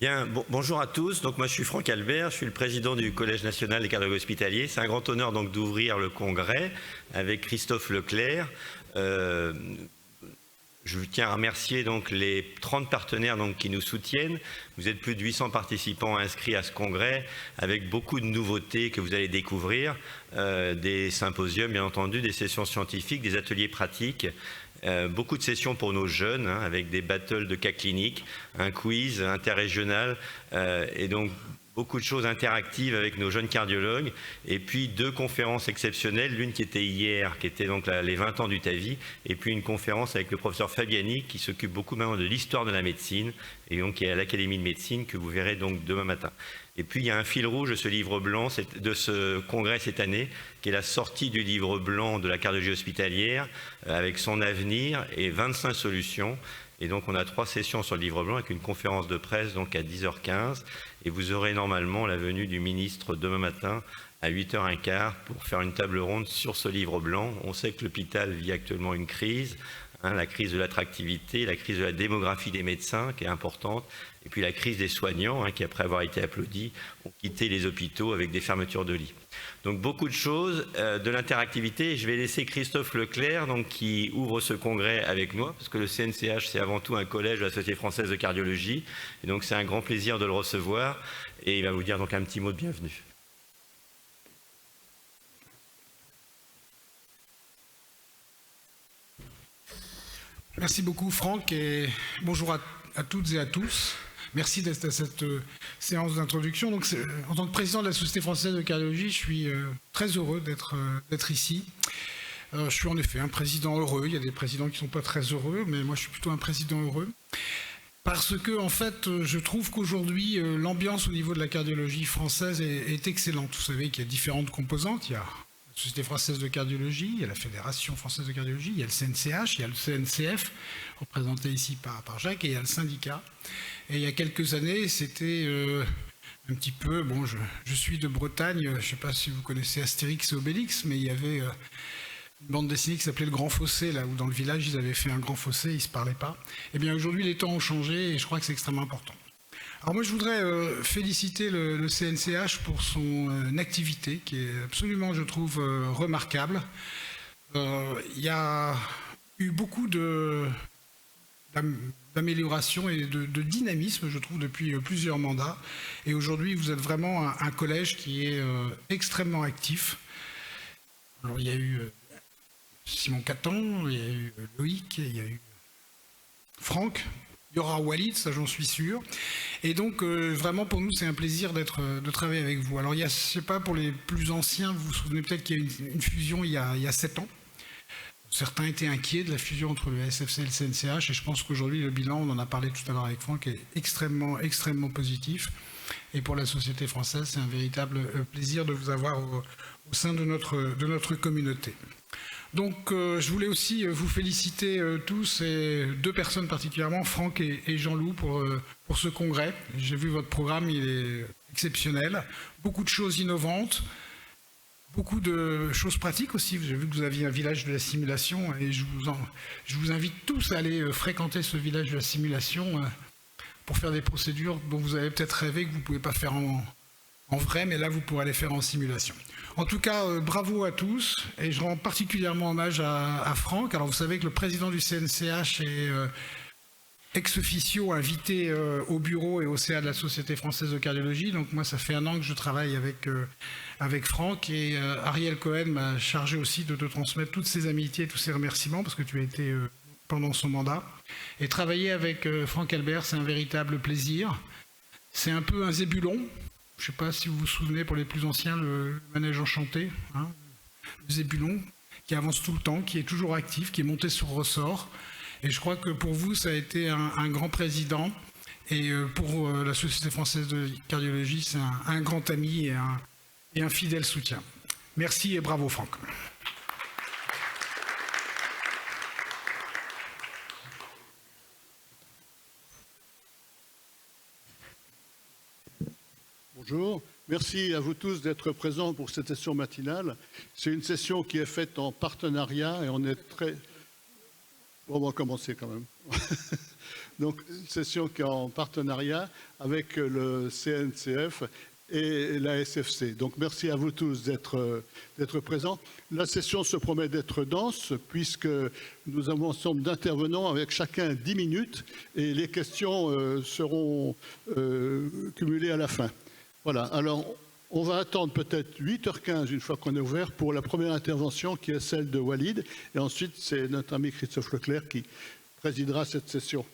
Bien, bonjour à tous. Donc moi je suis Franck Albert, je suis le président du Collège national des cardiologues hospitaliers. C'est un grand honneur donc d'ouvrir le congrès avec Christophe Leclerc. Je tiens à remercier donc les 30 partenaires donc qui nous soutiennent. Vous êtes plus de 800 participants inscrits à ce congrès avec beaucoup de nouveautés que vous allez découvrir, des symposiums bien entendu, des sessions scientifiques, des ateliers pratiques. Beaucoup de sessions pour nos jeunes, avec des battles de cas cliniques, un quiz interrégional et donc beaucoup de choses interactives avec nos jeunes cardiologues et puis 2 conférences exceptionnelles, l'une qui était hier, qui était donc les 20 ans du TAVI, et puis une conférence avec le professeur Fabiani qui s'occupe beaucoup maintenant de l'histoire de la médecine et donc qui est à l'Académie de médecine que vous verrez donc demain matin. Et puis il y a un fil rouge de ce livre blanc, de ce congrès cette année, qui est la sortie du livre blanc de la cardiologie hospitalière avec son avenir et 25 solutions. Et donc on a 3 sessions sur le livre blanc avec une conférence de presse donc à 10h15 et vous aurez normalement la venue du ministre demain matin à 8h15 pour faire une table ronde sur ce livre blanc. On sait que l'hôpital vit actuellement une crise, la crise de l'attractivité, la crise de la démographie des médecins qui est importante et puis la crise des soignants qui après avoir été applaudis ont quitté les hôpitaux avec des fermetures de lits. Donc beaucoup de choses, de l'interactivité. Je vais laisser Christophe Leclerc donc, qui ouvre ce congrès avec moi, parce que le CNCH c'est avant tout un collège de la Société française de cardiologie, et donc c'est un grand plaisir de le recevoir, et il va vous dire donc un petit mot de bienvenue. Merci beaucoup Franck, et bonjour à toutes et à tous. Merci d'être à cette séance d'introduction. Donc, en tant que président de la Société française de cardiologie, je suis très heureux d'être ici. Je suis en effet un président heureux. Il y a des présidents qui ne sont pas très heureux, mais moi je suis plutôt un président heureux. Parce que, en fait, je trouve qu'aujourd'hui, l'ambiance au niveau de la cardiologie française est excellente. Vous savez qu'il y a différentes composantes. Il y a la Société française de cardiologie, il y a la Fédération française de cardiologie, il y a le CNCH, il y a le CNCF, représenté ici par Jacques, et il y a le syndicat. Et il y a quelques années, c'était un petit peu... Bon, je suis de Bretagne, je ne sais pas si vous connaissez Astérix et Obélix, mais il y avait une bande dessinée qui s'appelait Le Grand Fossé, là où dans le village, ils avaient fait un grand fossé, ils ne se parlaient pas. Eh bien, aujourd'hui, les temps ont changé et je crois que c'est extrêmement important. Alors moi, je voudrais féliciter le CNCH pour son activité, qui est absolument, je trouve, remarquable. Il y a eu beaucoup d'amélioration et de dynamisme, je trouve, depuis plusieurs mandats. Et aujourd'hui, vous êtes vraiment un collège qui est extrêmement actif. Alors, il y a eu Simon Caton, il y a eu Loïc, il y a eu Franck, il y aura Walid, ça j'en suis sûr. Et donc, vraiment, pour nous, c'est un plaisir de travailler avec vous. Alors, il y a, je ne sais pas, pour les plus anciens, vous vous souvenez peut-être qu'il y a eu une fusion il y a 7 ans. Certains étaient inquiets de la fusion entre le SFC et le CNCH, et je pense qu'aujourd'hui, le bilan, on en a parlé tout à l'heure avec Franck, est extrêmement, extrêmement positif. Et pour la société française, c'est un véritable plaisir de vous avoir au sein de notre communauté. Donc, je voulais aussi vous féliciter tous, et 2 personnes particulièrement, Franck et Jean-Loup, pour ce congrès. J'ai vu votre programme, il est exceptionnel. Beaucoup de choses innovantes. Beaucoup de choses pratiques aussi. J'ai vu que vous aviez un village de la simulation et je vous invite tous à aller fréquenter ce village de la simulation pour faire des procédures dont vous avez peut-être rêvé que vous ne pouvez pas faire en vrai, mais là vous pourrez les faire en simulation. En tout cas, bravo à tous et je rends particulièrement hommage à Franck. Alors vous savez que le président du CNCH est ex officio invité au bureau et au CA de la Société française de cardiologie. Donc moi, ça fait 1 an que je travaille avec Franck et Ariel Cohen m'a chargé aussi de te transmettre toutes ses amitiés et tous ses remerciements parce que tu as été pendant son mandat. Et travailler avec Franck Albert, c'est un véritable plaisir. C'est un peu un zébulon. Je ne sais pas si vous vous souvenez, pour les plus anciens, le manège enchanté, hein, le zébulon, qui avance tout le temps, qui est toujours actif, qui est monté sur ressort. Et je crois que pour vous, ça a été un grand président. Et pour la Société française de cardiologie, c'est un grand ami et un fidèle soutien. Merci et bravo Franck. Bonjour, merci à vous tous d'être présents pour cette session matinale. C'est une session qui est faite en partenariat et on est très... Bon, on va commencer quand même. Donc, une session qui est en partenariat avec le CNCF et la SFC. Donc, merci à vous tous d'être présents. La session se promet d'être dense puisque nous avons un certain nombre d'intervenants avec chacun 10 minutes et les questions seront cumulées à la fin. Voilà. Alors, on va attendre peut-être 8h15 une fois qu'on est ouvert pour la première intervention qui est celle de Walid. Et ensuite, c'est notre ami Christophe Leclerc qui présidera cette session.